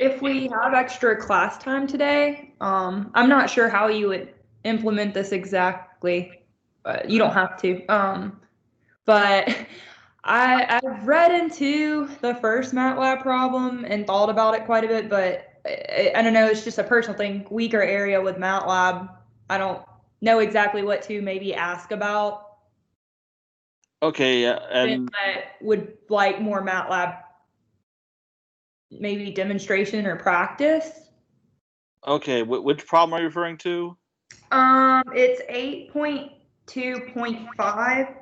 if we have extra class time today, I'm not sure how you would implement this exactly, but you don't have to. But I've read into the first MATLAB problem and thought about it quite a bit, but I don't know, it's just a personal thing, weaker area with MATLAB. I don't know exactly what to maybe ask about. Okay, and I would like more MATLAB, maybe demonstration or practice. Okay, which problem are you referring to? It's 8.2.5.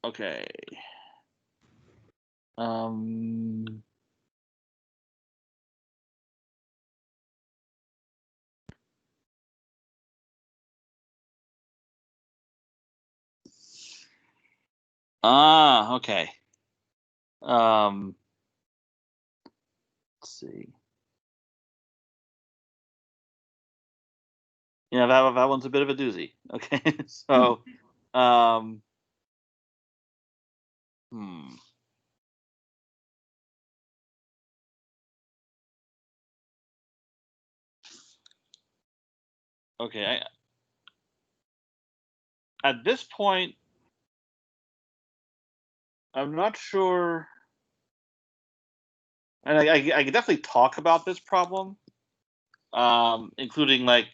Okay. Okay. Let's see. Yeah, that one's a bit of a doozy. Okay, so, Okay, at this point, I'm not sure, and I could definitely talk about this problem, including like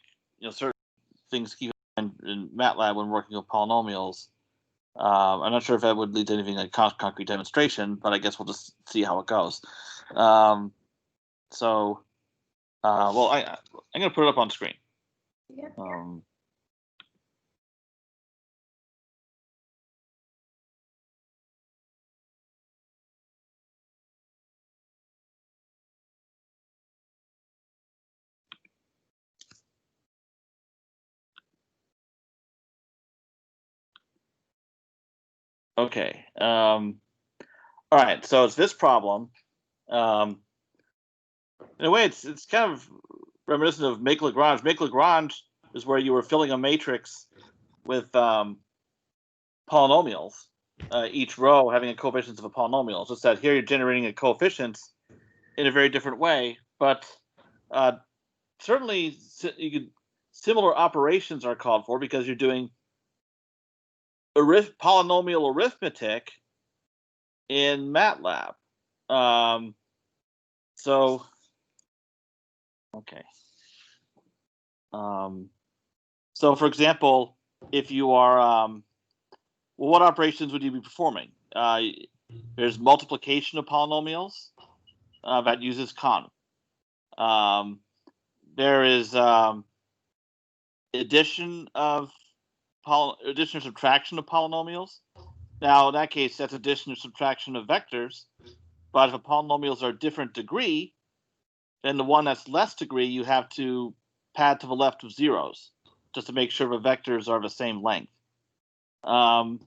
certain things to keep in MATLAB when working with polynomials. I'm not sure if that would lead to anything like concrete demonstration, but I guess we'll just see how it goes. Well, I'm going to put it up on screen. Yeah. Okay. All right. So it's this problem. In a way, it's kind of reminiscent of make Lagrange. Make Lagrange is where you were filling a matrix with polynomials, each row having a coefficient of a polynomial. It's just that here you're generating a coefficient in a very different way, but certainly similar operations are called for because you're doing polynomial arithmetic in MATLAB. Okay. So for example, if you are, well, what operations would you be performing? There's multiplication of polynomials that uses con. There is addition or subtraction of polynomials. Now, in that case, that's addition or subtraction of vectors. But if the polynomials are different degree, then the one that's less degree, you have to pad to the left of zeros, just to make sure the vectors are the same length. And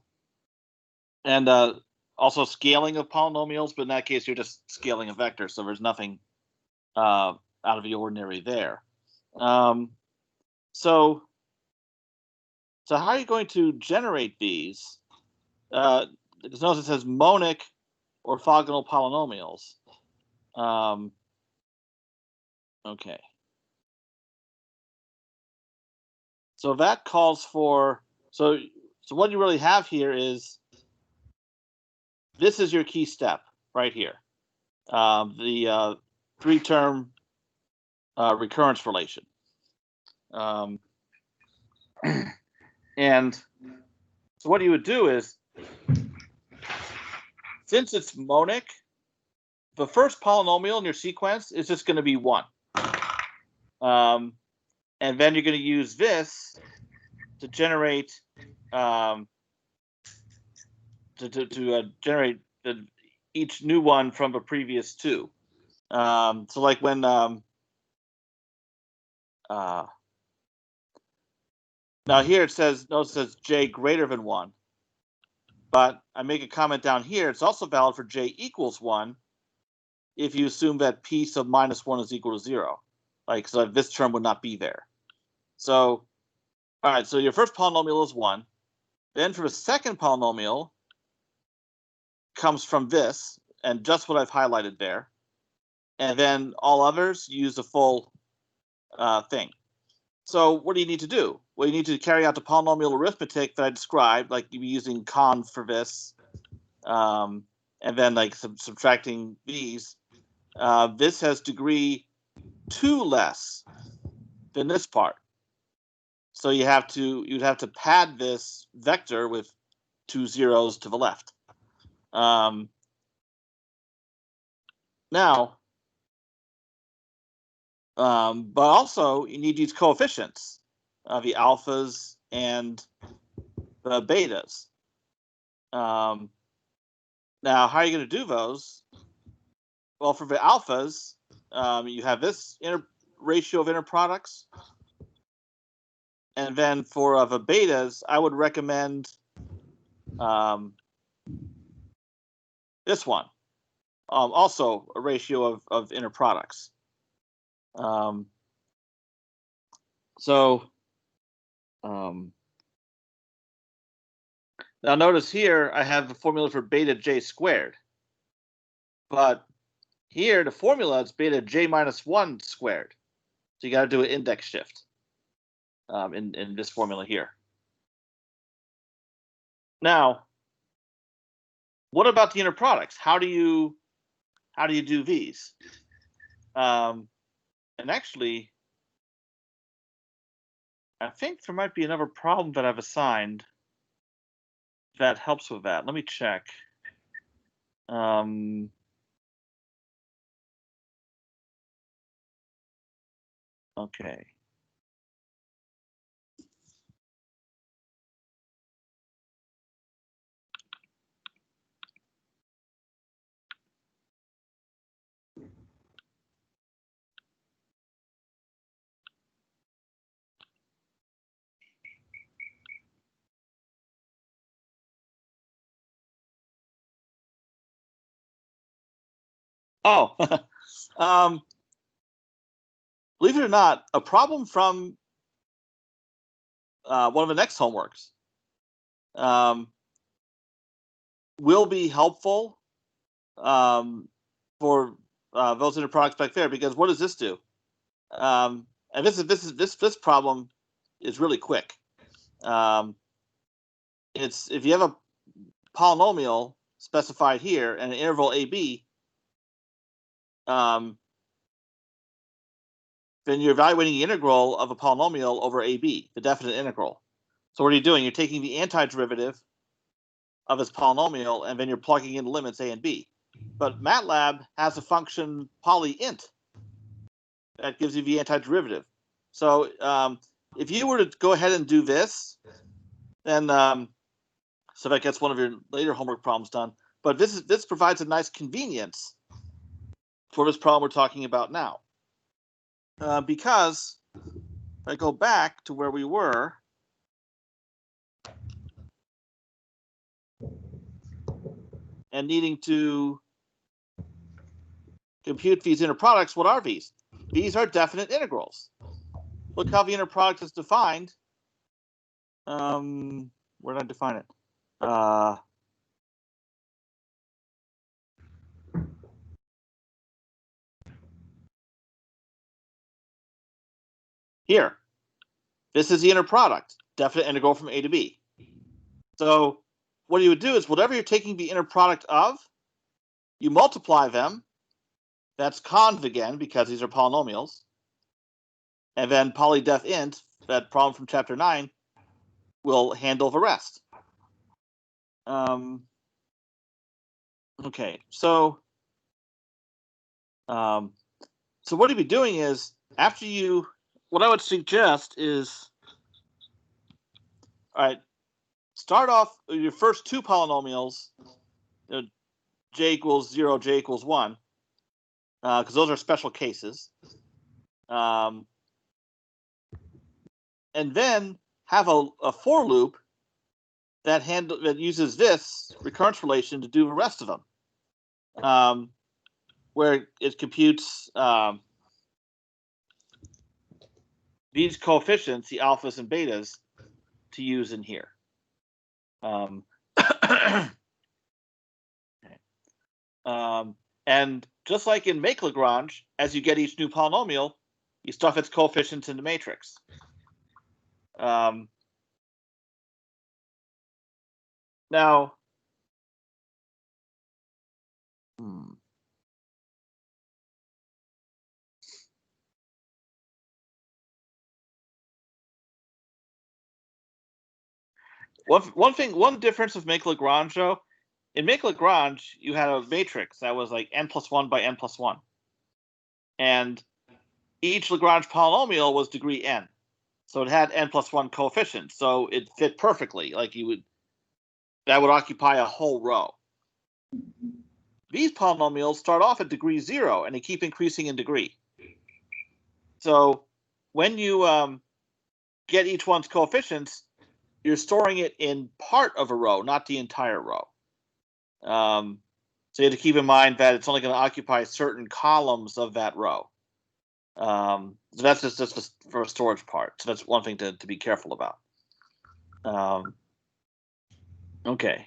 also scaling of polynomials, but in that case, you're just scaling a vector, so there's nothing out of the ordinary there. So how are you going to generate these? Notice it says monic orthogonal polynomials. Okay. So that calls for, so what you really have here is, this is your key step right here. The three-term recurrence relation. And so what you would do is, since it's monic, the first polynomial in your sequence is just going to be 1. And then you're going to use this to generate generate each new one from the previous 2. So like when now here it says, notice it says j greater than 1, but I make a comment down here. It's also valid for j equals 1 if you assume that p sub minus 1 is equal to 0. Like, so this term would not be there. So, all right, so your first polynomial is 1. Then for the second polynomial comes from this, and just what I've highlighted there. and then all others use the full thing. So what do you need to do? Well, you need to carry out the polynomial arithmetic that I described, like you'd be using con for this, and then like subtracting these. This has degree 2 less than this part. So you'd have to pad this vector with 2 zeros to the left. Now, but also you need these coefficients, the alphas and the betas. Now, how are you going to do those? Well, for the alphas, you have this ratio of inner products. And then for the betas, I would recommend this one. Also a ratio of inner products. Now notice here I have the formula for beta j squared. But here the formula is beta j minus 1 squared. So you got to do an index shift in this formula here. Now, what about the inner products? How do you do these? And actually, I think there might be another problem that I've assigned that helps with that. Let me check. Okay. Oh, believe it or not, a problem from one of the next homeworks will be helpful for those inner products back there, because what does this do? And this problem is really quick. It's if you have a polynomial specified here and an interval AB, then you're evaluating the integral of a polynomial over AB, the definite integral. So what are you doing? You're taking the antiderivative of this polynomial, and then you're plugging in the limits A and B. But Matlab has a function polyint that gives you the antiderivative. So if you were to go ahead and do this, then so that gets one of your later homework problems done. But this provides a nice convenience for this problem we're talking about now. Because if I go back to where we were, and needing to compute these inner products, what are these? These are definite integrals. Look how the inner product is defined. Where did I define it? Here. This is the inner product, definite integral from A to B. So what you would do is whatever you're taking the inner product of, you multiply them. That's conv again, because these are polynomials. And then polydef int, that problem from chapter 9, will handle the rest. Okay, so what you'd be doing is, after you, what I would suggest is, all right, start off with your first two polynomials, j equals 0, j equals 1, because those are special cases. And then have a for loop that uses this recurrence relation to do the rest of them, where it computes these coefficients, the alphas and betas, to use in here. And just like in make Lagrange, as you get each new polynomial, you stuff its coefficients in the matrix. Now, one difference of make Lagrange, though, in make Lagrange, you had a matrix that was like n plus 1 by n plus 1. And each Lagrange polynomial was degree n. So it had n plus 1 coefficients. So it fit perfectly. Like that would occupy a whole row. These polynomials start off at degree 0 and they keep increasing in degree. So when you get each one's coefficients, you're storing it in part of a row, not the entire row. So you have to keep in mind that it's only going to occupy certain columns of that row. So that's just for a storage part. So that's one thing to be careful about. Okay.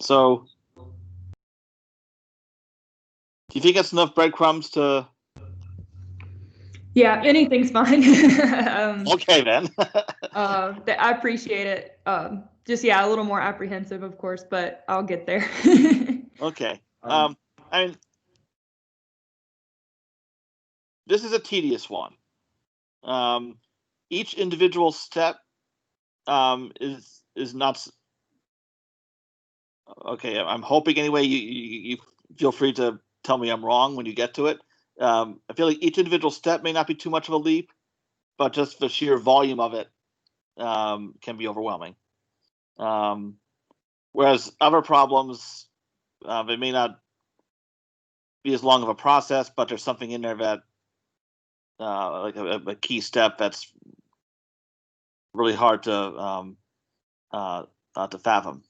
So do you think that's enough breadcrumbs to? Yeah, anything's fine. Okay, then. I appreciate it. Just, yeah, a little more apprehensive, of course, but I'll get there. Okay. I mean, this is a tedious one. Each individual step is not. Okay, I'm hoping anyway. You feel free to tell me I'm wrong when you get to it. I feel like each individual step may not be too much of a leap, but just the sheer volume of it can be overwhelming. Whereas other problems, it may not be as long of a process, but there's something in there that, like a key step that's really hard to fathom.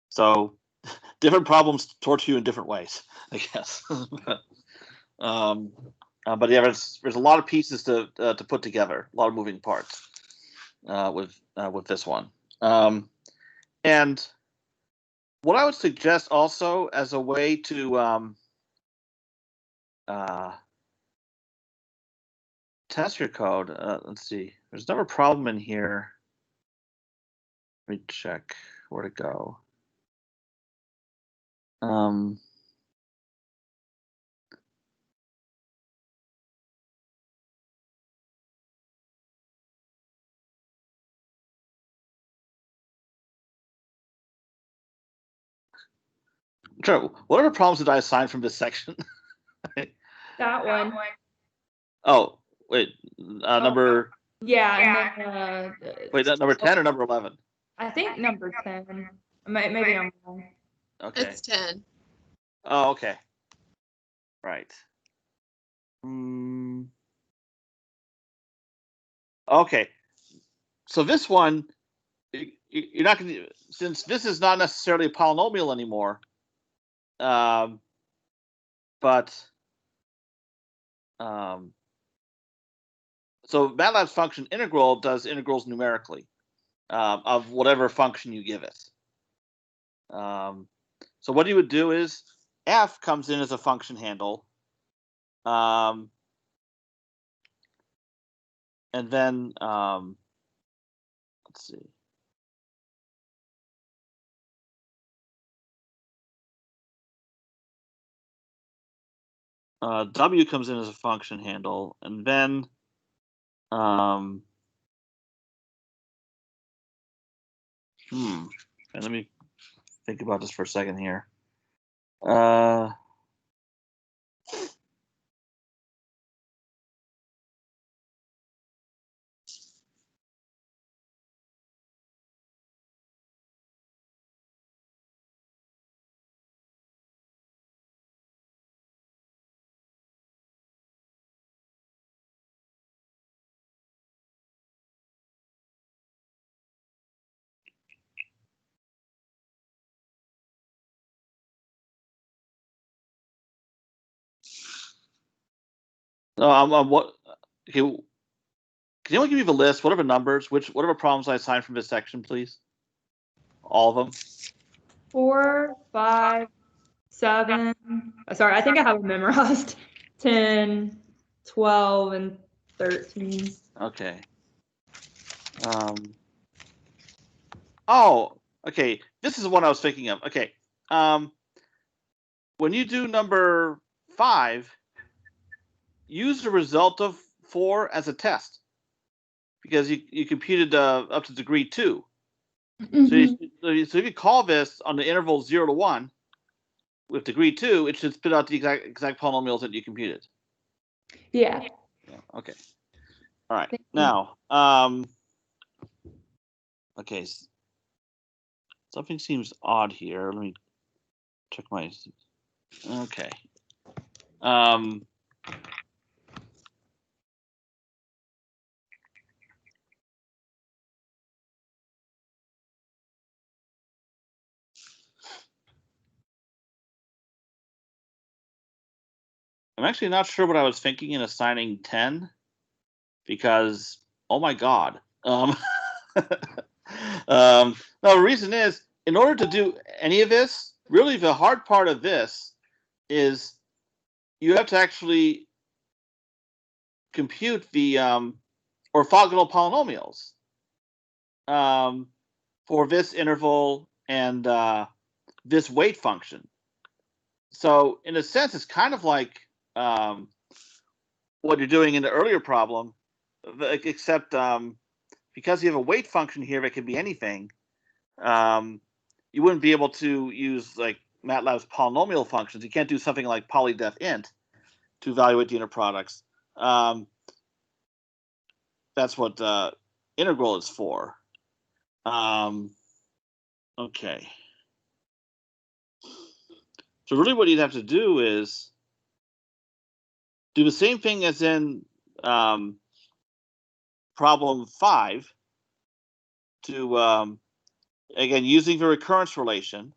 So different problems torture you in different ways, I guess. But yeah, there's a lot of pieces to put together, a lot of moving parts with this one. And what I would suggest also as a way to test your code, let's see, there's another problem in here. Let me check where to go. Sure. What other problems did I assign from this section? That one. Oh, wait. Number. Yeah. And then, wait, number 10 or number 11? I think number 10. Maybe I'm wrong. Okay. It's 10. Oh, okay. Right. Okay. So this one, you're not going to, since this is not necessarily a polynomial anymore, but so Matlab's function integral does integrals numerically of whatever function you give it. So what you would do is f comes in as a function handle, and then let's see. W comes in as a function handle, and then and let me think about this for a second here. What? Okay, can anyone give me the list? Whatever numbers, whatever problems I assigned from this section, please. All of them. 4, 5, 7. Sorry, I think I have it memorized. 10, 12, and 13. Okay. Oh, okay. This is what I was thinking of. Okay. When you do number 5, use the result of 4 as a test, because you computed up to degree 2. So if you call this on the interval 0 to 1 with degree 2, it should spit out the exact polynomials that you computed. Yeah. Okay. All right. Thank you. Now, okay. Something seems odd here. Let me check my. Okay. I'm actually not sure what I was thinking in assigning 10, because, oh my God. No, the reason is, in order to do any of this, really the hard part of this is you have to actually compute the orthogonal polynomials for this interval and this weight function. So in a sense, it's kind of like what you're doing in the earlier problem, except because you have a weight function here that can be anything, you wouldn't be able to use like MATLAB's polynomial functions. You can't do something like polydef int to evaluate the inner products. That's what integral is for. Okay. So really what you'd have to do is do the same thing as in problem 5 to, again, using the recurrence relation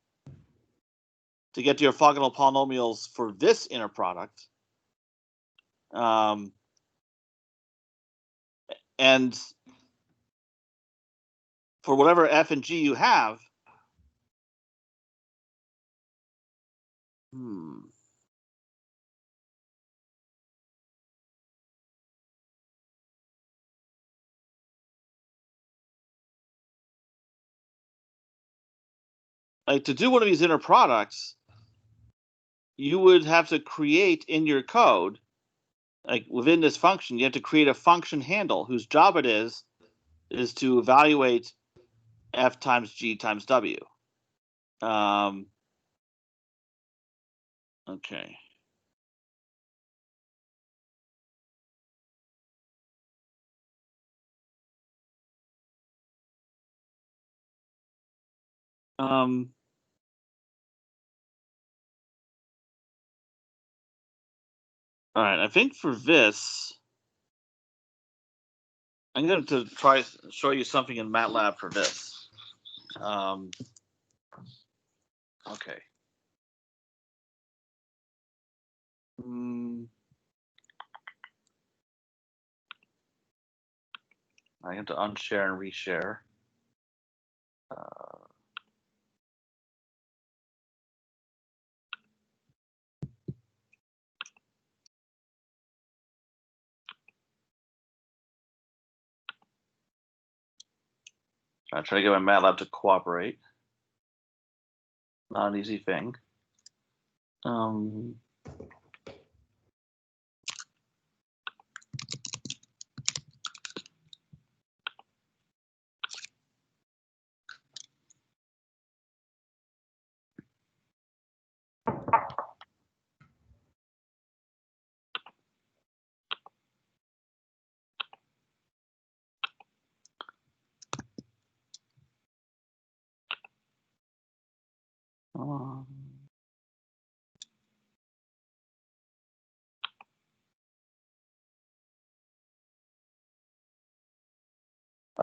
to get your orthogonal polynomials for this inner product. And for whatever f and g you have, like to do one of these inner products, you would have to create in your code, like within this function, you have to create a function handle whose job it is to evaluate f times g times w. Okay. All right, I think for this, I'm going to try show you something in MATLAB for this. Okay. I have to unshare and reshare. I try to get my MATLAB to cooperate. Not an easy thing.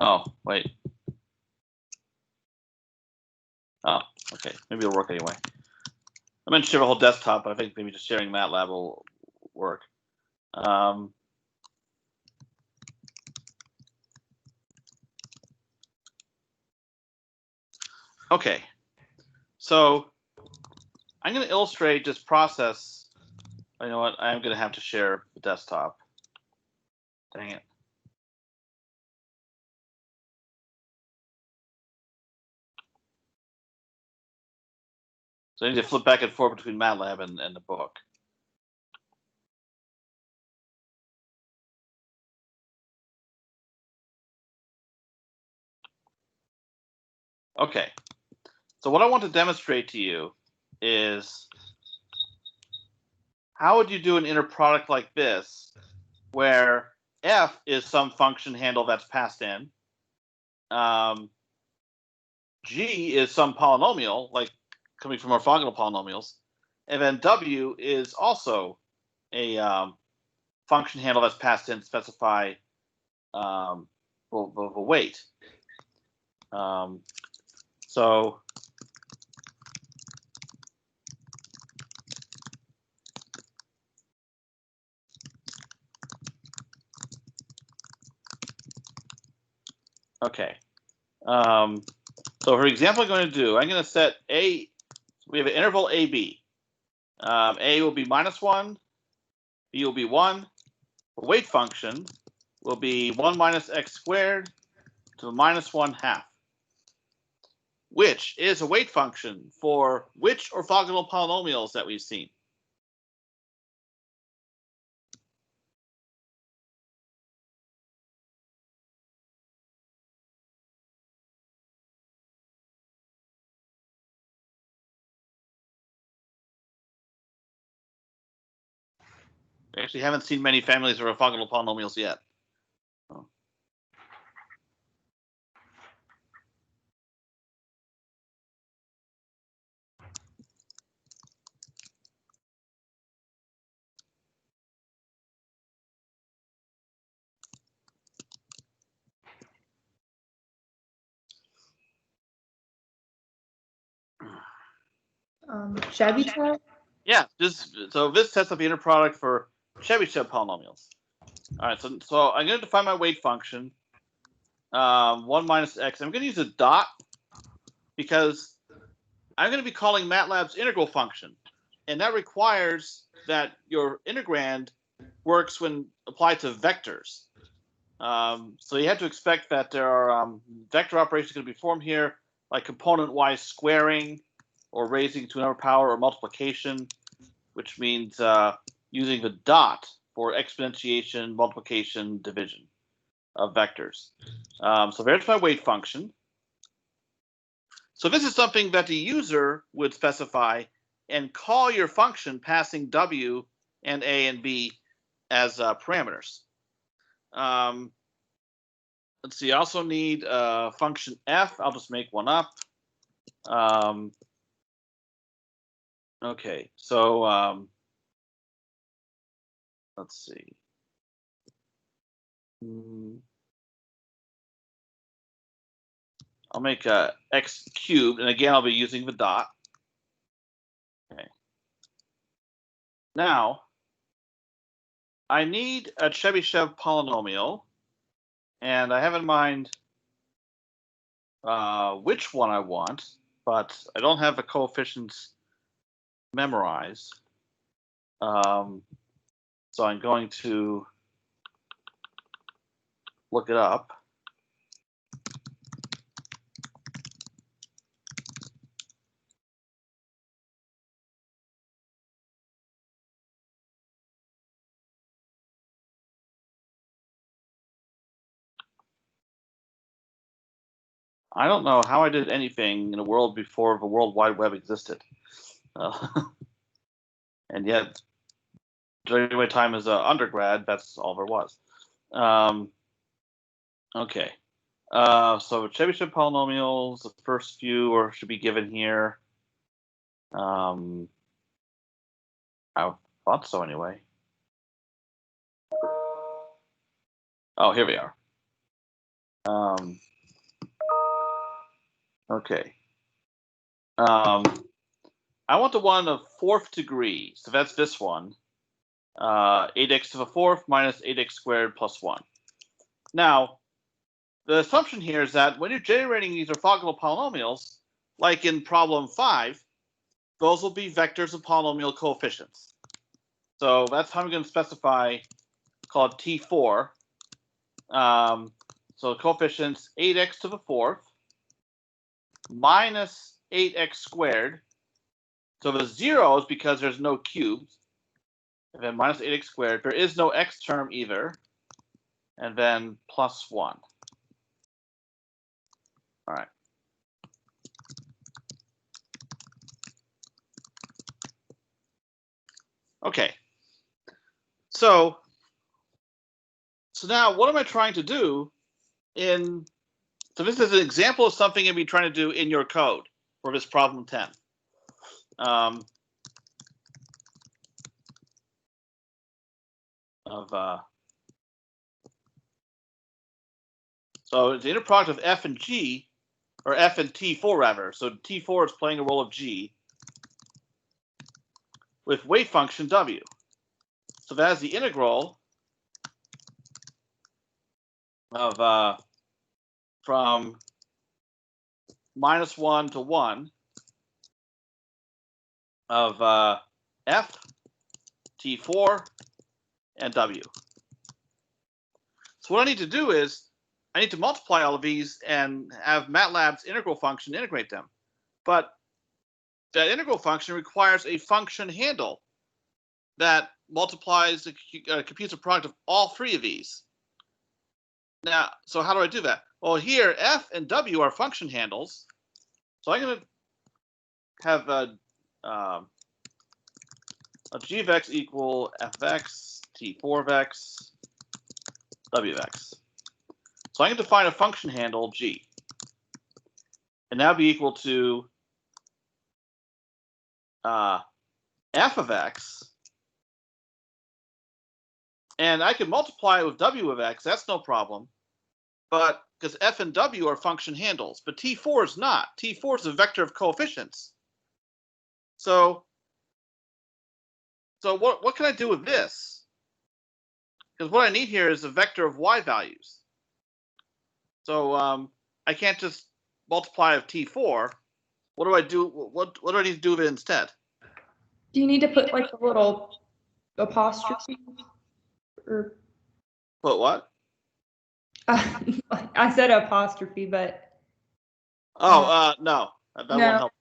Oh, wait. Oh, okay. Maybe it'll work anyway. I meant to share a whole desktop, but I think maybe just sharing MATLAB will work. Okay. So I'm going to illustrate this process. You know what? I'm going to have to share the desktop. Dang it. So I need to flip back and forth between Matlab and the book. Okay. So what I want to demonstrate to you is how would you do an inner product like this, where f is some function handle that's passed in, g is some polynomial, like coming from orthogonal polynomials, and then w is also a function handle that's passed in to specify the weight. So okay. So for example, I'm going to set a. We have an interval AB. A will be -1, B will be 1. The weight function will be 1 minus x squared to the -1/2, which is a weight function for which orthogonal polynomials that we've seen? We actually haven't seen many families of orthogonal polynomials yet. Chebyshev? Yeah, this sets up the inner product for Chebyshev polynomials. All right, so I'm going to define my weight function, 1 minus x. I'm going to use a dot because I'm going to be calling Matlab's integral function, and that requires that your integrand works when applied to vectors. So you have to expect that there are vector operations going to be performed here, like component-wise squaring, or raising to another power, or multiplication, which means using the dot for exponentiation, multiplication, division of vectors. So there's my weight function. So this is something that the user would specify and call your function passing w and a and b as parameters. Let's see, I also need function f. I'll just make one up. Okay, so let's see. I'll make x cubed, and again, I'll be using the dot. Okay. Now, I need a Chebyshev polynomial, and I have in mind which one I want, but I don't have the coefficients memorized. So I'm going to look it up. I don't know how I did anything in a world before the World Wide Web existed. And yet, during my time as an undergrad, that's all there was. Okay. So Chebyshev polynomials, the first few should be given here. I thought so anyway. Oh, here we are. Okay. I want the one of 4th degree, so that's this one. 8x to the 4th minus 8x squared plus 1. Now, the assumption here is that when you're generating these orthogonal polynomials, like in problem 5, those will be vectors of polynomial coefficients. So that's how I'm going to specify, called T4. So coefficients 8x to the fourth minus 8x squared. So the 0 is because there's no cubes. And then minus 8x squared. There is no x term either. And then plus 1. All right. Okay. So now what am I trying to do so this is an example of something you'll be trying to do in your code for this problem 10. So it's the inner product of f and g, or f and T4 rather. So T4 is playing a role of g with weight function w. So that is the integral of from -1 to 1 of f, T4, and w. So what I need to do is I need to multiply all of these and have Matlab's integral function integrate them. But that integral function requires a function handle that multiplies computes a product of all three of these. Now, so how do I do that? Well, here f and w are function handles. So I'm going to have a g of x equal f of x, T4 of x, w of x. So I can define a function handle g, and that would be equal to f of x, and I can multiply it with w of x. That's no problem, but because f and w are function handles, but T4 is not. T4 is a vector of coefficients. So what can I do with this? Because what I need here is a vector of y values. So I can't just multiply with T4. What do I do? What do I need to do with it instead? Do you need to put like a little apostrophe? Or Put what? I said apostrophe, but no, that no. won't help.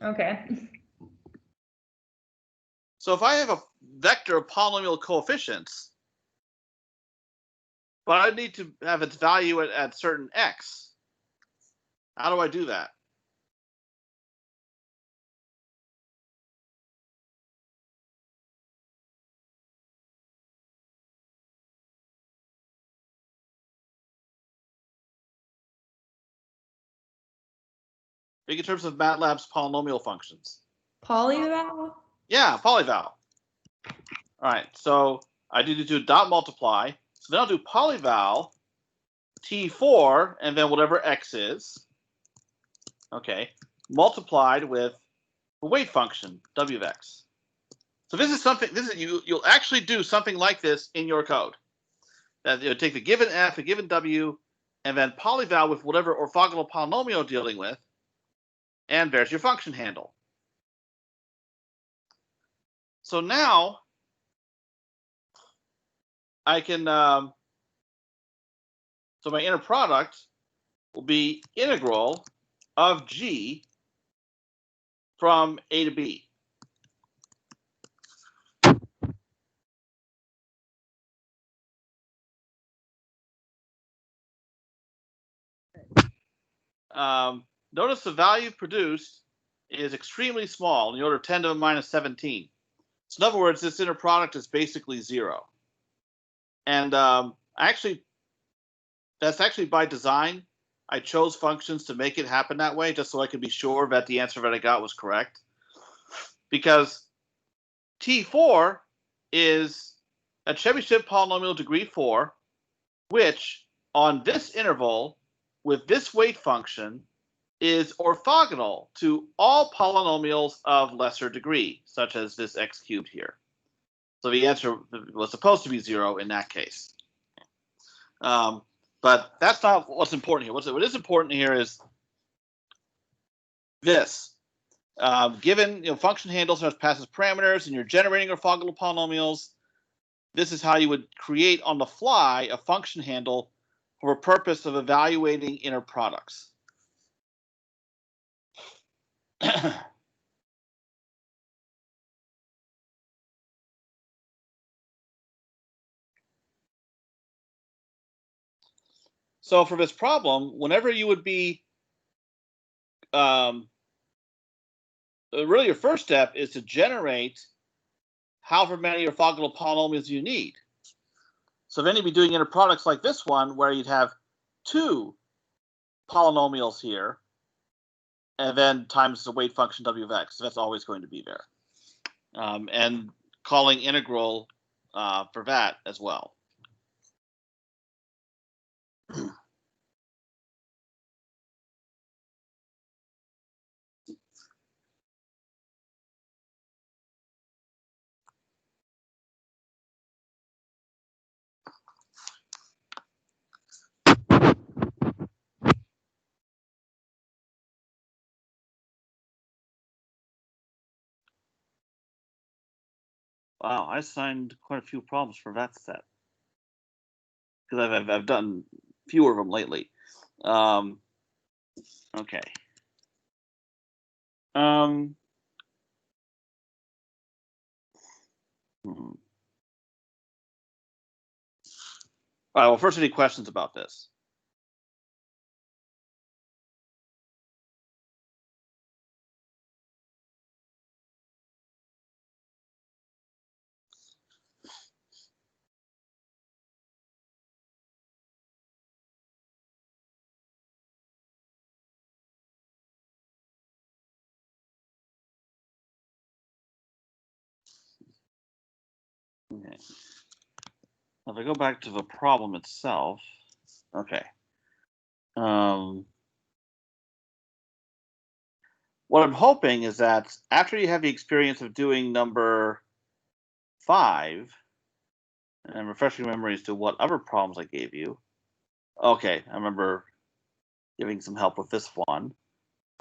Okay. So if I have a vector of polynomial coefficients, but I need to have its value at certain x, how do I do that? Think in terms of Matlab's polynomial functions. Polyval? Yeah, polyval. All right, so I need to do dot multiply. So then I'll do polyval T4 and then whatever x is, okay, multiplied with the weight function w of x. So this is something. You'll actually do something like this in your code. That you take the given f, the given w, and then polyval with whatever orthogonal polynomial you're dealing with, and there's your function handle. So now I can. So my inner product will be integral of g from a to b. Notice the value produced is extremely small, in the order of 10 to the minus 17. So in other words, this inner product is basically 0. And that's actually by design. I chose functions to make it happen that way, just so I could be sure that the answer that I got was correct. Because T4 is a Chebyshev polynomial degree 4, which on this interval with this weight function is orthogonal to all polynomials of lesser degree, such as this x cubed here. So the answer was supposed to be 0 in that case. But that's not what's important here. What is important here is this. Given function handles as passes parameters and you're generating orthogonal polynomials, this is how you would create on the fly a function handle for a purpose of evaluating inner products. So for this problem, whenever you would be, really your first step is to generate however many orthogonal polynomials you need. So then you'd be doing inner products like this one, where you'd have 2 polynomials here, and then times the weight function w of x. So that's always going to be there. And calling integral for that as well. Wow, I assigned quite a few problems for that set because I've done fewer of them lately. Okay. All right. Well, first, any questions about this? Okay. If I go back to the problem itself, okay. What I'm hoping is that after you have the experience of doing number 5, and I'm refreshing memory as to what other problems I gave you. Okay, I remember giving some help with this one.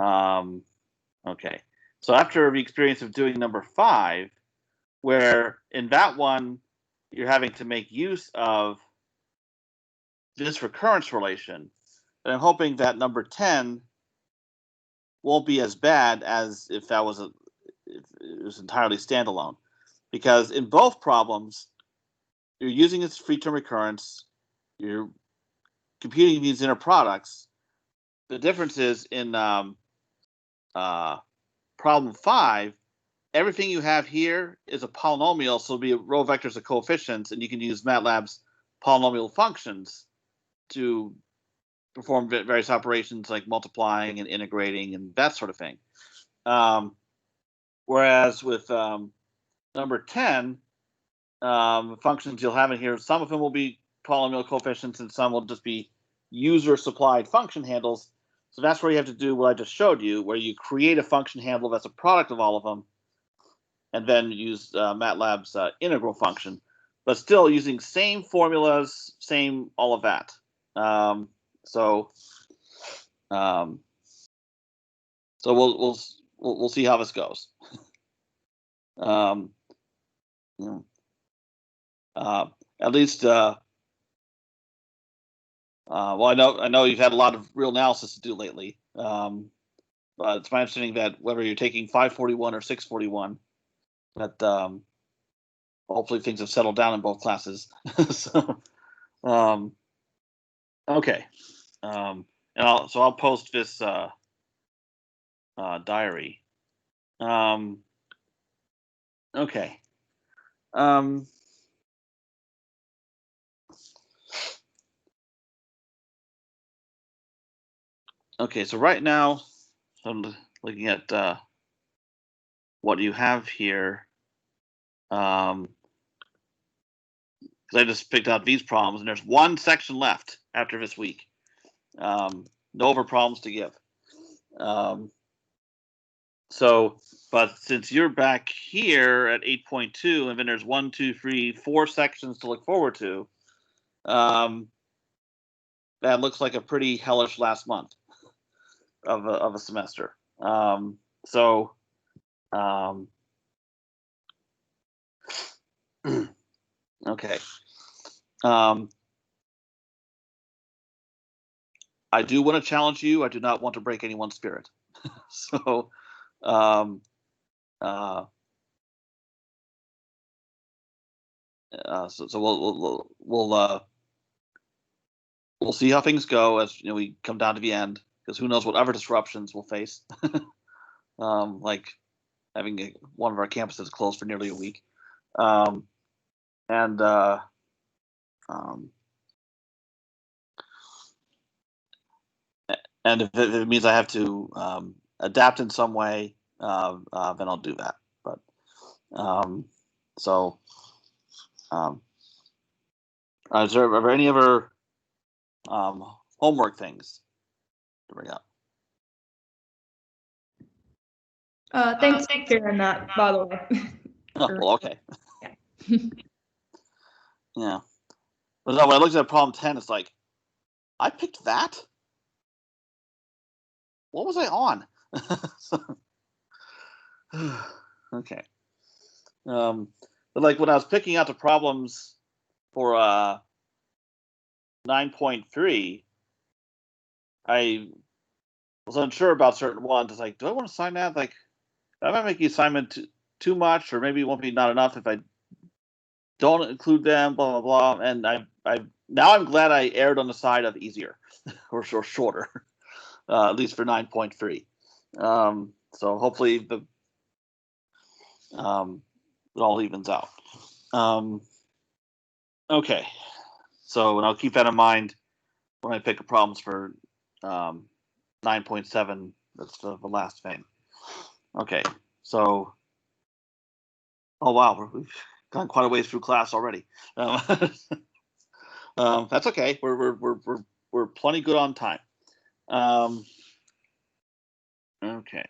Okay, so after the experience of doing number 5, where in that one you're having to make use of this recurrence relation, and I'm hoping that number 10 won't be as bad as if that was if it was entirely standalone, because in both problems you're using this free term recurrence, you're computing these inner products. The difference is in problem 5, everything you have here is a polynomial, so it'll be row vectors of coefficients, and you can use Matlab's polynomial functions to perform various operations like multiplying and integrating and that sort of thing. Whereas with number 10, functions you'll have in here, some of them will be polynomial coefficients and some will just be user-supplied function handles. So that's where you have to do what I just showed you, where you create a function handle that's a product of all of them, and then use Matlab's integral function, but still using same formulas, same all of that. So we'll see how this goes. At least, well, I know you've had a lot of real analysis to do lately, but it's my understanding that whether you're taking 541 or 641, that hopefully things have settled down in both classes. So, okay, and I'll post this diary. Okay. Okay, so right now I'm looking at what you have here. Because I just picked out these problems, and there's one section left after this week. No other problems to give. But since you're back here at 8.2, and then there's 1, 2, 3, 4 sections to look forward to, that looks like a pretty hellish last month of a semester. So Okay. I do want to challenge you. I do not want to break anyone's spirit. So, so we'll see how things go as we come down to the end, because who knows what other disruptions we'll face. Like having one of our campuses closed for nearly a week, and if it means I have to adapt in some way, then I'll do that. But are there any other homework things to bring up? Thanks for sharing that, by the way. Oh, well, okay. Yeah. Yeah. But no, when I looked at problem 10, it's like, I picked that? What was I on? Okay. But like when I was picking out the problems for 9.3, I was unsure about certain ones. It's like, do I want to assign that? Like, I might make the assignment too much, or maybe it won't be not enough if I don't include them, blah, blah, blah. And now I'm glad I erred on the side of easier or shorter, at least for 9.3. So hopefully it all evens out. Okay, so and I'll keep that in mind when I pick problems for 9.7. That's the last thing. Okay, so oh wow, we've gone quite a ways through class already. That's okay. We're plenty good on time. Okay.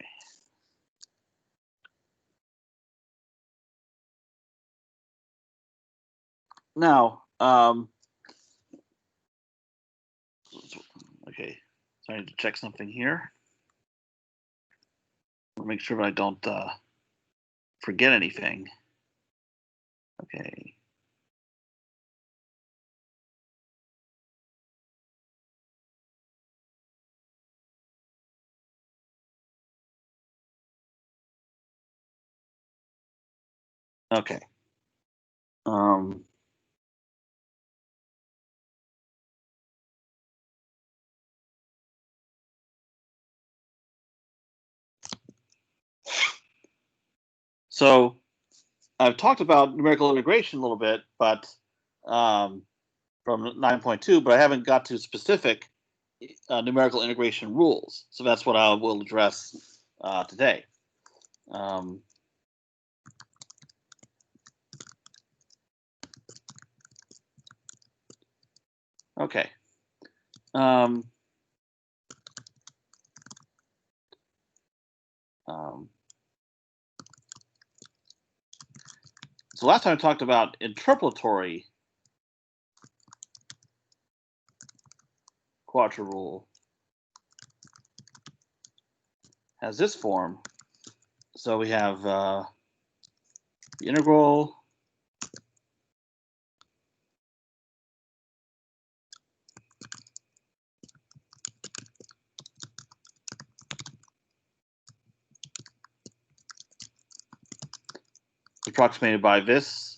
Now, okay, so I need to check something here. I'll make sure I don't forget anything. Okay. Okay. So I've talked about numerical integration a little bit, but from 9.2, but I haven't got to specific numerical integration rules. So that's what I will address today. Okay. So last time I talked about interpolatory Quadrature rule has this form. So we have the integral approximated by this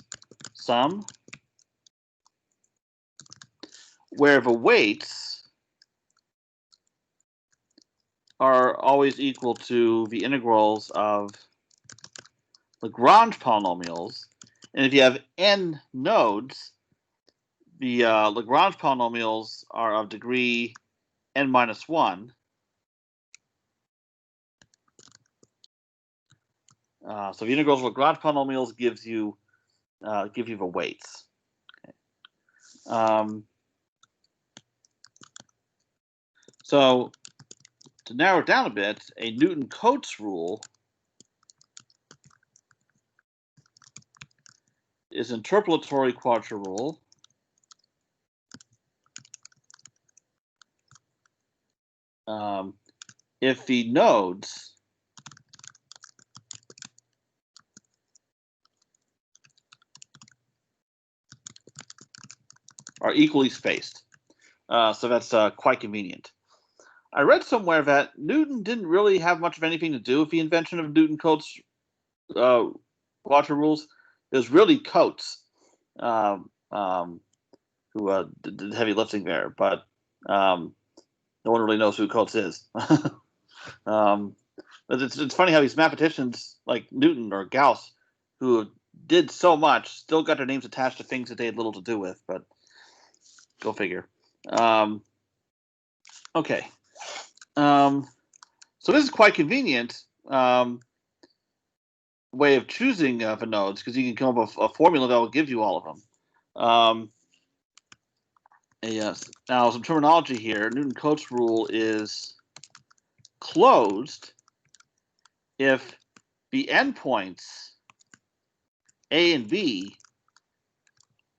sum, where the weights are always equal to the integrals of Lagrange polynomials. And if you have n nodes, the Lagrange polynomials are of degree n minus 1. So the integrals of Lagrange polynomials gives you the weights. Okay. So to narrow it down a bit, a Newton-Cotes rule is interpolatory quadrature rule if the nodes are equally spaced. So that's quite convenient. I read somewhere that Newton didn't really have much of anything to do with the invention of Newton-Cotes quadrature rules. It was really Cotes who did the heavy lifting there, but no one really knows who Cotes is. But it's funny how these mathematicians like Newton or Gauss, who did so much, still got their names attached to things that they had little to do with, but go figure. Okay. So this is quite convenient way of choosing the nodes, because you can come up with a formula that will give you all of them. Yes. Now, some terminology here. Newton-Cotes rule is closed if the endpoints A and B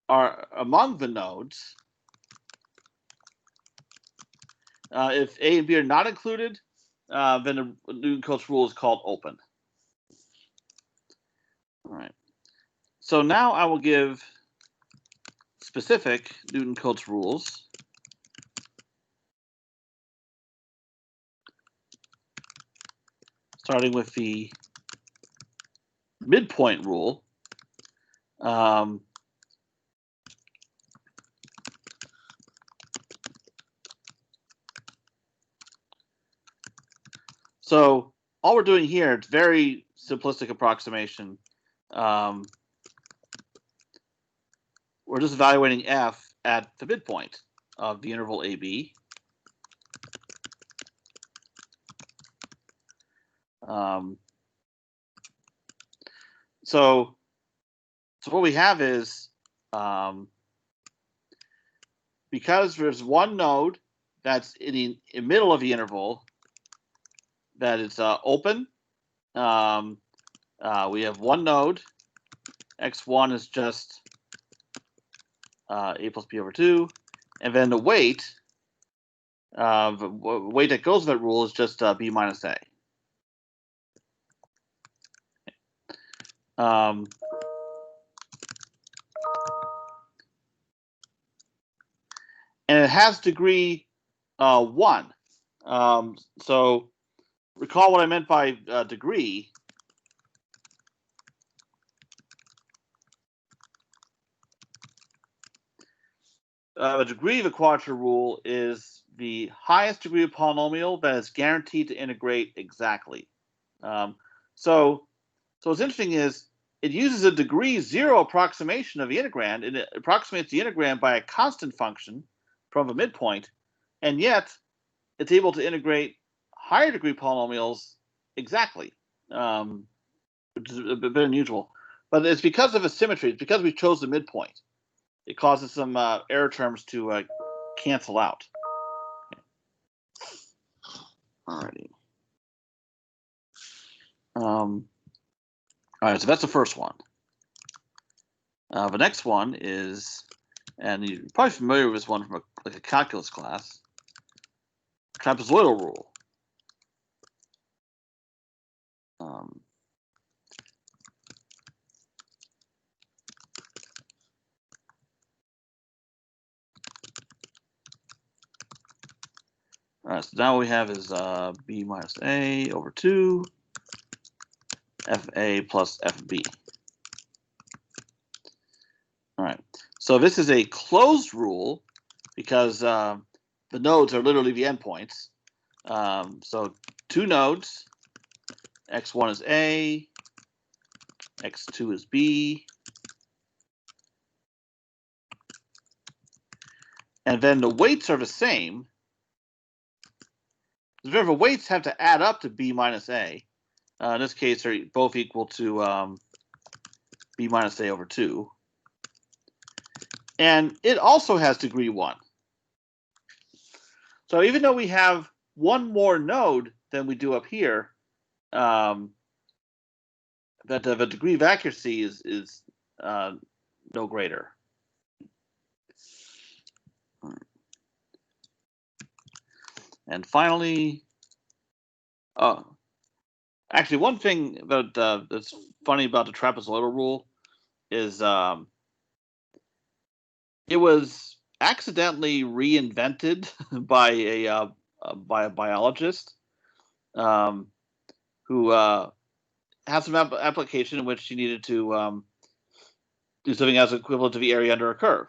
are among the nodes. If A and B are not included, then the Newton-Cotes rule is called open. All right. So now I will give specific Newton-Cotes rules. Starting with the midpoint rule. So all we're doing here, it's very simplistic approximation. We're just evaluating f at the midpoint of the interval AB. So what we have is, because there's one node that's in the middle of the interval that is open, we have one node. X1 is just A plus B over 2. And then the weight that goes with that rule is just B minus A. And it has degree 1. So recall what I meant by degree. The degree of a quadrature rule is the highest degree of polynomial that is guaranteed to integrate exactly. So what's interesting is it uses a degree 0 approximation of the integrand, and it approximates the integrand by a constant function from a midpoint, and yet it's able to integrate higher degree polynomials exactly, which is a bit unusual. But it's because of a symmetry. It's because we chose the midpoint. It causes some error terms to cancel out. Alrighty. All right, so that's the first one. The next one is, and you're probably familiar with this one from a calculus class, trapezoidal rule. All right, so now what we have is B minus A over 2, FA plus FB. All right, so this is a closed rule because the nodes are literally the endpoints. So two nodes, X1 is A, X2 is B, and then the weights are the same. The weights have to add up to B minus A. In this case, they're both equal to B minus A over 2. And it also has degree 1. So even though we have one more node than we do up here, that the degree of accuracy is no greater. And finally, actually, one thing that's funny about the trapezoidal rule is it was accidentally reinvented by a biologist who had some application in which she needed to do something as equivalent to the area under a curve.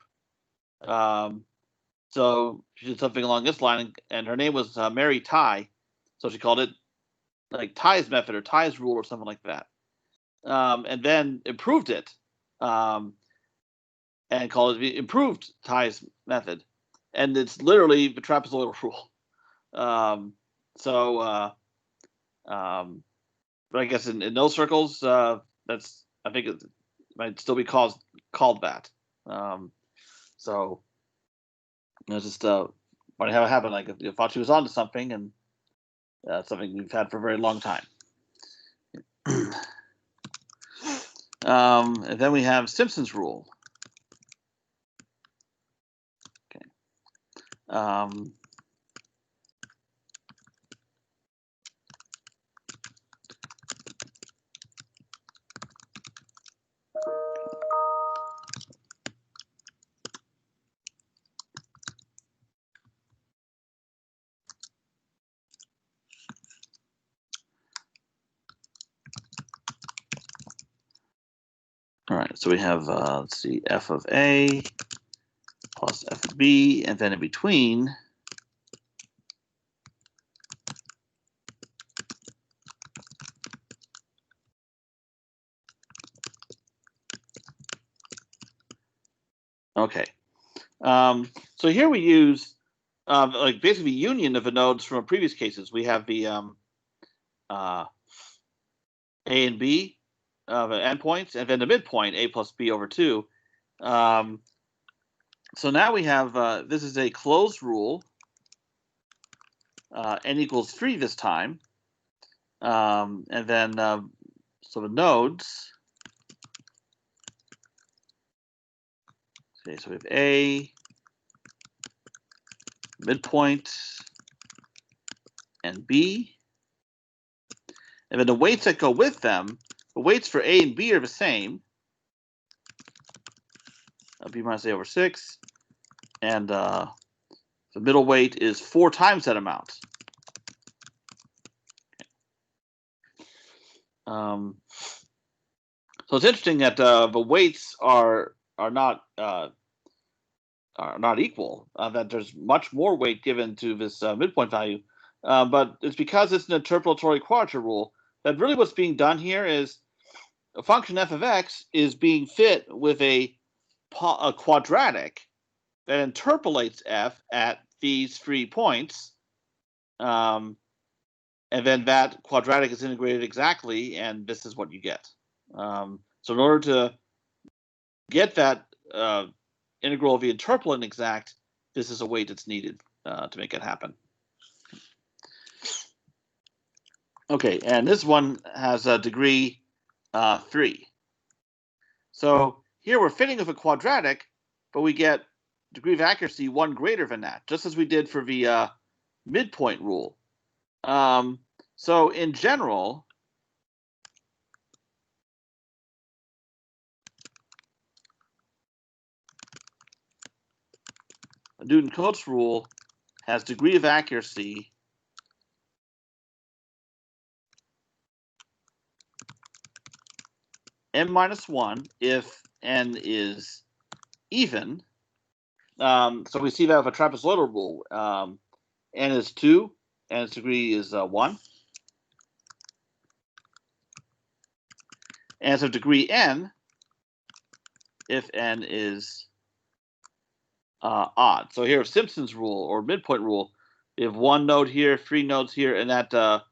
So she did something along this line, and her name was Mary Ty, so she called it like Ty's method or Ty's rule or something like that, and then improved it and called it the improved Ty's method, and it's literally the trapezoidal rule. But I guess in those circles, that's, I think it might still be called that. So it's just funny how it happened. Like, I thought she was onto something, and something we've had for a very long time. And then we have Simpson's rule. Okay. All right, so we have, let's see, f of a plus f of b, and then in between, okay. So here we use like basically union of the nodes from previous cases. We have the a and b of endpoints, and then the midpoint a plus b over 2. So now we have this is a closed rule, n equals 3 this time, and then so the nodes. Okay, so we have a, midpoint, and b, and then the weights that go with them. The weights for a and b are the same. B minus a over 6, and the middle weight is 4 times that amount. Okay. So it's interesting that the weights are not equal. That there's much more weight given to this midpoint value, but it's because it's an interpolatory quadrature rule that really what's being done here is a function f of x is being fit with a quadratic that interpolates f at these 3 points, and then that quadratic is integrated exactly, and this is what you get. So in order to get that integral of the interpolant exact, this is a weight that's needed to make it happen. Okay, and this one has a degree 3. So here we're fitting with a quadratic, but we get degree of accuracy 1 greater than that, just as we did for the midpoint rule. So in general, a Newton-Cotes rule has degree of accuracy n minus 1 if n is even. So we see that with a trapezoidal rule. N is 2, and its degree is 1. And it's of degree n if n is odd. So here, Simpson's rule or midpoint rule, we have 1 node here, 3 nodes here, and that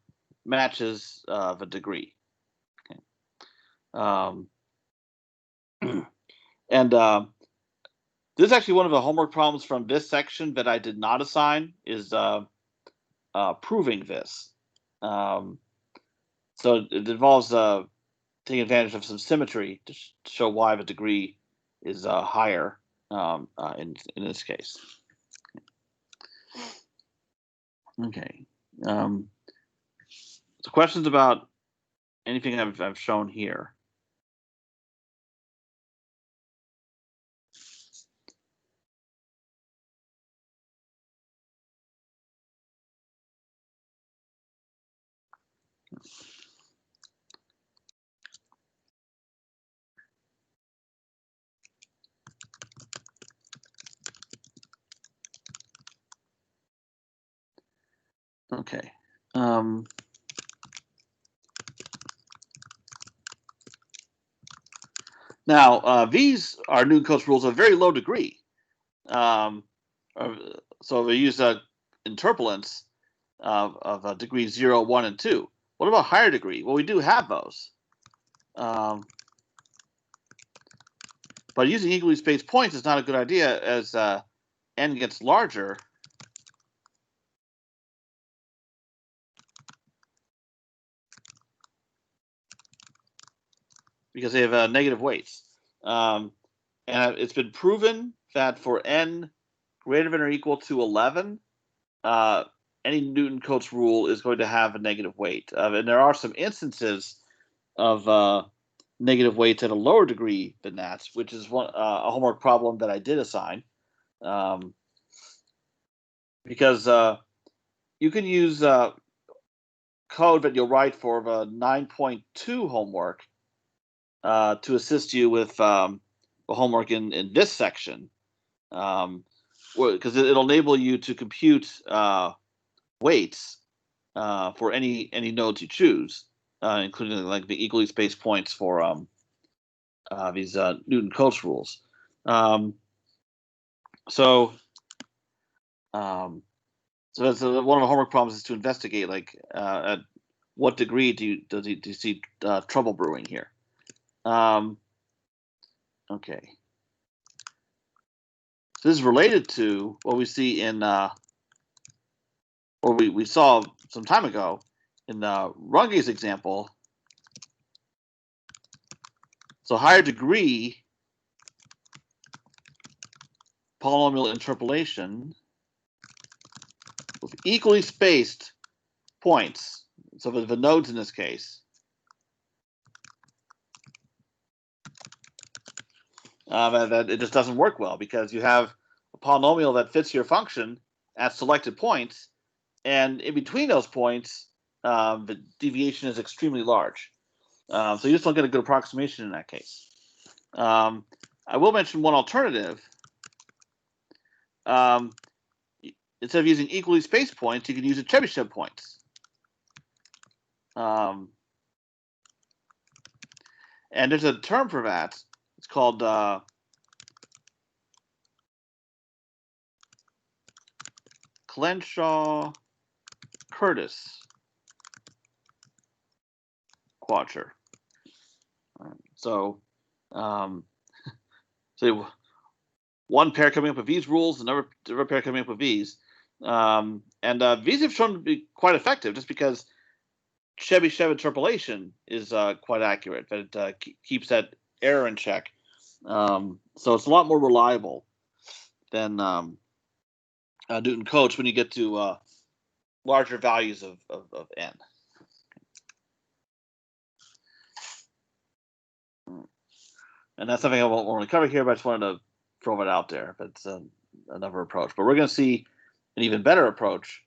matches the degree. Okay. And this is actually one of the homework problems from this section that I did not assign, is proving this. So it involves taking advantage of some symmetry to show why the degree is higher in this case. Okay. So questions about anything I've shown here? Okay. Now, these are Newton-Cotes rules of very low degree. So we use interpolants of degree 0, 1, and 2. What about higher degree? Well, we do have those. But using equally spaced points is not a good idea as n gets larger. Because they have negative weights. And it's been proven that for n greater than or equal to 11, any Newton-Cotes rule is going to have a negative weight. And there are some instances of negative weights at a lower degree than that, which is a homework problem that I did assign. Because you can use code that you'll write for the 9.2 homework to assist you with the homework in this section, because it'll enable you to compute weights for any nodes you choose, including like the equally spaced points for these Newton-Cotes rules. So that's one of the homework problems is to investigate like at what degree do you see trouble brewing here. Okay. So this is related to what we see in, or we saw some time ago in Runge's example. So higher degree polynomial interpolation with equally spaced points. So the nodes in this case. That it just doesn't work well because you have a polynomial that fits your function at selected points, and in between those points, the deviation is extremely large. So you just don't get a good approximation in that case. I will mention one alternative. Instead of using equally spaced points, you can use a Chebyshev points. And there's a term for that. It's called Clenshaw-Curtis quadrature. So one pair coming up with these rules, another pair coming up with these. And these have shown to be quite effective just because Chebyshev interpolation is quite accurate, that it keeps that error in check. So it's a lot more reliable than Newton-Cotes when you get to larger values of n. And that's something I won't really cover here, but I just wanted to throw it out there. But it's another approach. But we're going to see an even better approach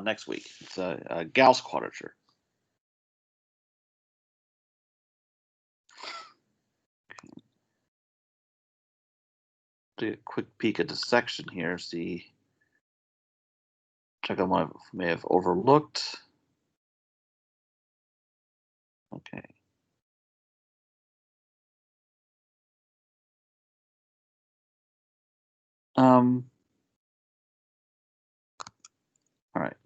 next week. It's a Gauss quadrature. Take a quick peek at the section here. See, check out what I may have overlooked. Okay. All right.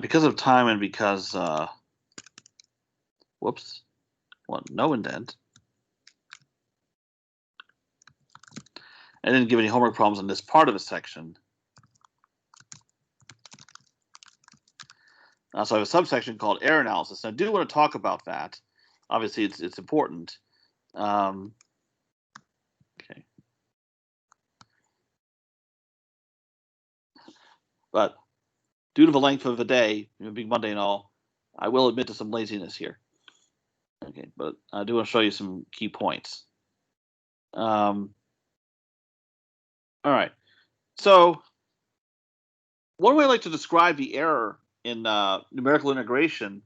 Because of time and because, whoops, well, no indent. I didn't give any homework problems on this part of the section. So I have a subsection called error analysis. And I do want to talk about that. Obviously, it's important. Okay. But due to the length of the day, being Monday and all, I will admit to some laziness here. Okay, but I do want to show you some key points. All right. So one way I like to describe the error in numerical integration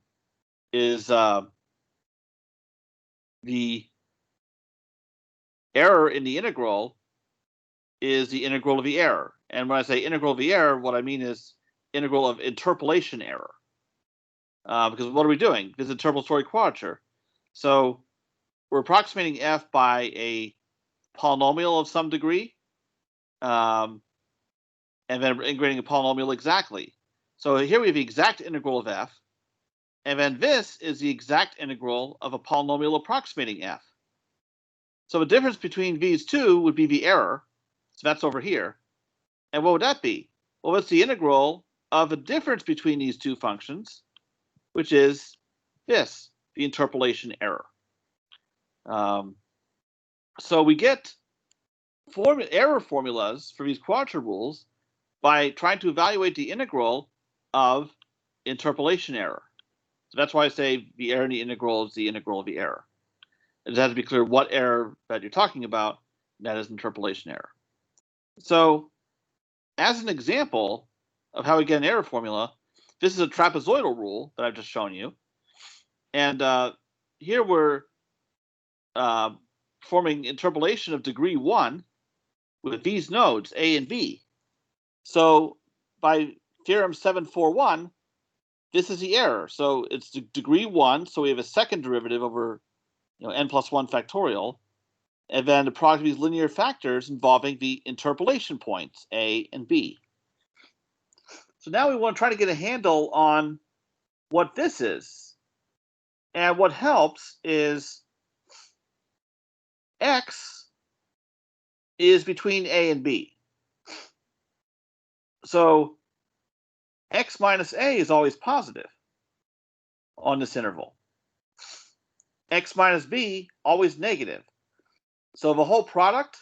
is the error in the integral is the integral of the error. And when I say integral of the error, what I mean is integral of interpolation error. Because what are we doing? This is interpolatory quadrature. So we're approximating f by a polynomial of some degree, and then we're integrating a polynomial exactly. So here we have the exact integral of f, and then this is the exact integral of a polynomial approximating f. So the difference between these two would be the error. So that's over here. And what would that be? Well, it's the integral of the difference between these two functions, which is this, the interpolation error. So we get error formulas for these quadrature rules by trying to evaluate the integral of interpolation error. So that's why I say the error in the integral is the integral of the error. It has to be clear what error that you're talking about, that is interpolation error. So as an example of how we get an error formula, this is a trapezoidal rule that I've just shown you. And here we're forming interpolation of degree 1 with these nodes, A and B. So by theorem 741, this is the error. So it's degree 1, so we have a second derivative over n plus 1 factorial, and then the product of these linear factors involving the interpolation points, A and B. So now we want to try to get a handle on what this is. And what helps is x is between A and B. So x minus A is always positive on this interval. X minus B, always negative. So the whole product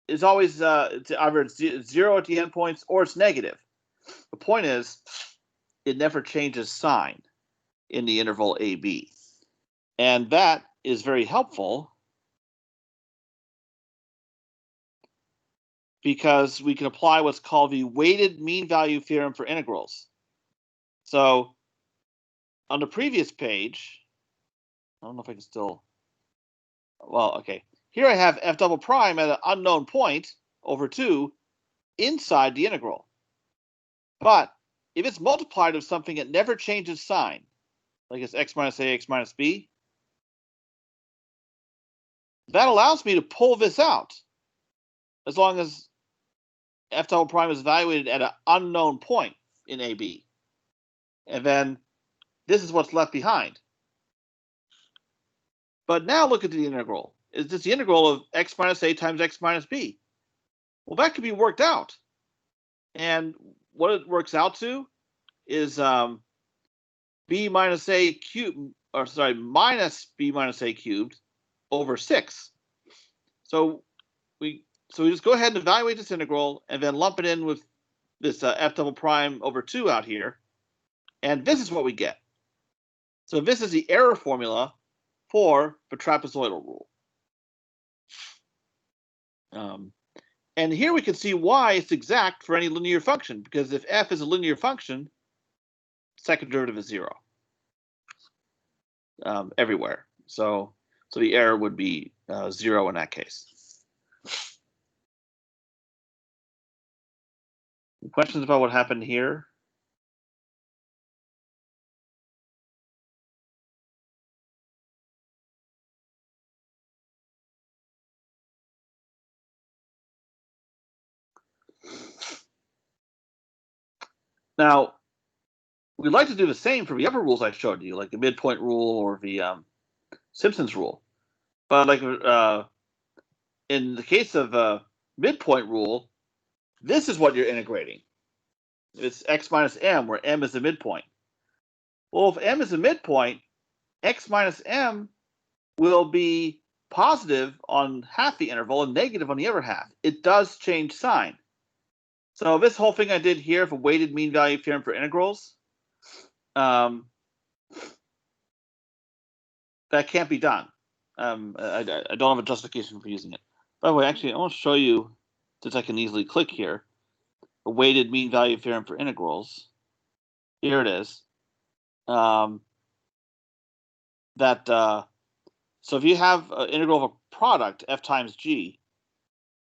is always either it's 0 at the endpoints or it's negative. The point is, it never changes sign in the interval AB. And that is very helpful because we can apply what's called the weighted mean value theorem for integrals. So on the previous page, I don't know if I can still, well, okay. Here I have f double prime at an unknown point over 2 inside the integral. But if it's multiplied with something that never changes sign, like it's x minus a, x minus b, that allows me to pull this out as long as f double prime is evaluated at an unknown point in AB. And then this is what's left behind. But now look at the integral. Is this the integral of x minus a times x minus b? Well, that could be worked out. And what it works out to is b minus a cubed, or sorry, minus b minus a cubed over 6. So we just go ahead and evaluate this integral and then lump it in with this f double prime over 2 out here. And this is what we get. So this is the error formula for the trapezoidal rule. And here we can see why it's exact for any linear function, because if f is a linear function, second derivative is 0 everywhere. So the error would be 0 in that case. Questions about what happened here? Now, we'd like to do the same for the other rules I showed you, like the midpoint rule or the Simpson's rule. But like in the case of midpoint rule, this is what you're integrating. It's x minus m, where m is the midpoint. Well, if m is the midpoint, x minus m will be positive on half the interval and negative on the other half. It does change sign. So this whole thing I did here for weighted mean value theorem for integrals, that can't be done. I don't have a justification for using it. By the way, actually, I want to show you, since I can easily click here, a weighted mean value theorem for integrals. Here it is. So if you have an integral of a product, f times g,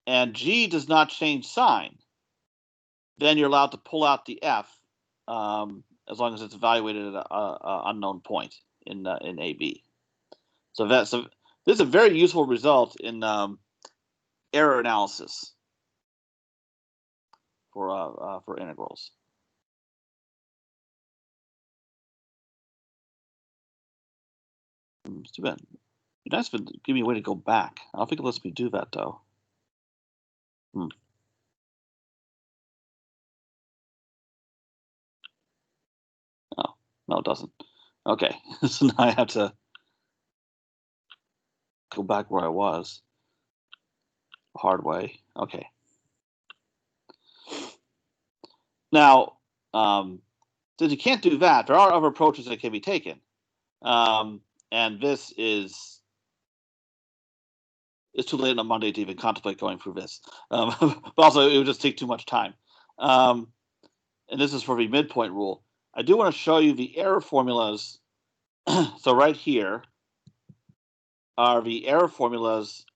and g does not change sign, then you're allowed to pull out the f as long as it's evaluated at an unknown point in AB. So this is a very useful result in error analysis for integrals. It's too bad. It'd be nice if it give me a way to go back. I don't think it lets me do that though. Oh, no, it doesn't. Okay, so now I have to go back where I was. Hard way. Okay. Now, since you can't do that, there are other approaches that can be taken. And this is it's too late on a Monday to even contemplate going through this. But also, it would just take too much time. And this is for the midpoint rule. I do want to show you the error formulas. So right here are the error formulas.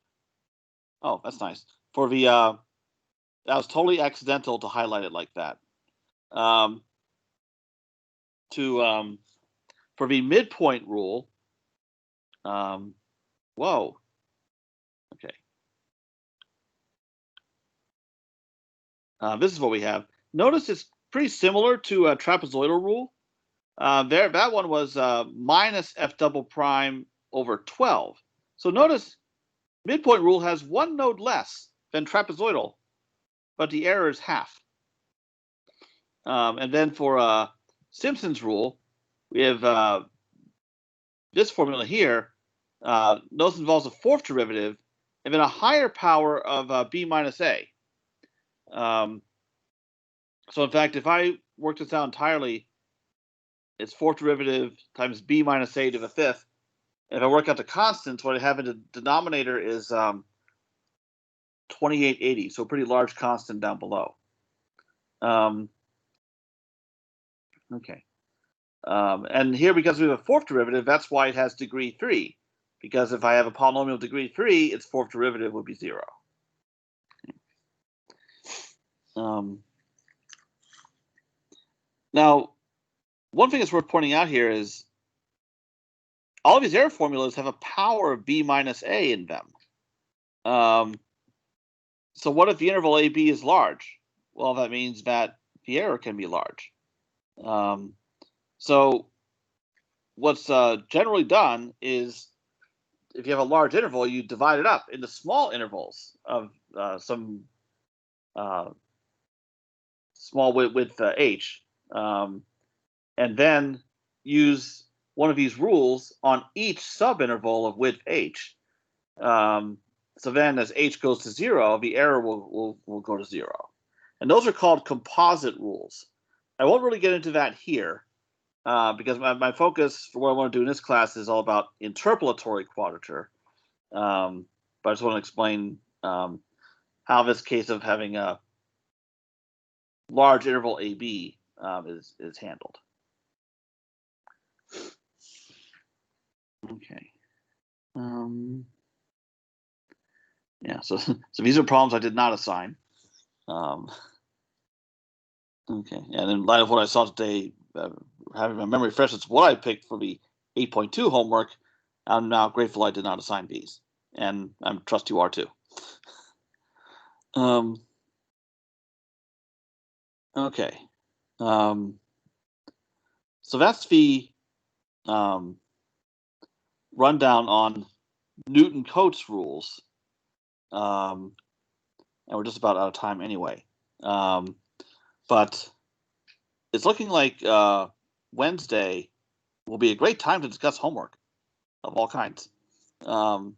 Oh, that's nice. For the that was totally accidental to highlight it like that. For the midpoint rule. Whoa. Okay. This is what we have. Notice it's pretty similar to a trapezoidal rule. That one was minus f double prime over 12. So notice midpoint rule has one node less than trapezoidal, but the error is half. And then for Simpson's rule, we have this formula here. Notice involves a fourth derivative and then a higher power of b minus a. So in fact, if I work this out entirely, it's fourth derivative times b minus a to the fifth. If I work out the constants, what I have in the denominator is 2880, so a pretty large constant down below. Okay. And here, because we have a fourth derivative, that's why it has degree 3. Because if I have a polynomial degree 3, its fourth derivative would be 0. Now, one thing that's worth pointing out here is all of these error formulas have a power of b minus a in them. So what if the interval AB is large? Well, that means that the error can be large. So what's generally done is if you have a large interval, you divide it up into small intervals of some small width h, and then use one of these rules on each subinterval of width h. So then as h goes to 0, the error will go to 0. And those are called composite rules. I won't really get into that here because my focus for what I want to do in this class is all about interpolatory quadrature. But I just want to explain how this case of having a large interval AB is handled. Okay. Yeah, so these are problems I did not assign. Okay, and in light of what I saw today, having my memory fresh, it's what I picked for the 8.2 homework. I'm now grateful I did not assign these, and I trust you are too. Okay, so that's the rundown on Newton-Cotes rules, and we're just about out of time anyway. But it's looking like Wednesday will be a great time to discuss homework of all kinds. So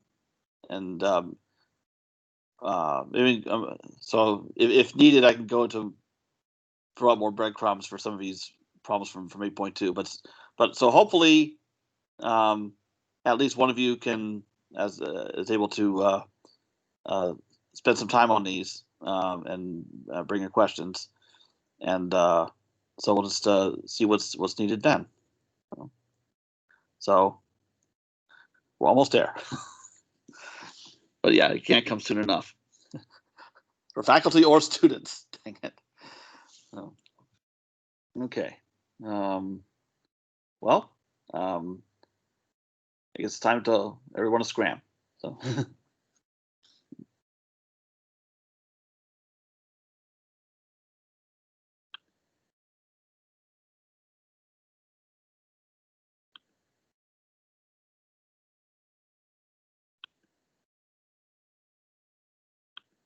if needed, I can go into throw out more breadcrumbs for some of these problems from 8.2. But so hopefully, at least one of you can is able to spend some time on these and bring your questions, and so we'll just see what's needed then. So we're almost there. But yeah, it can't come soon enough for faculty or students. Dang it. So, okay. Well, I guess it's time to everyone to scram. So.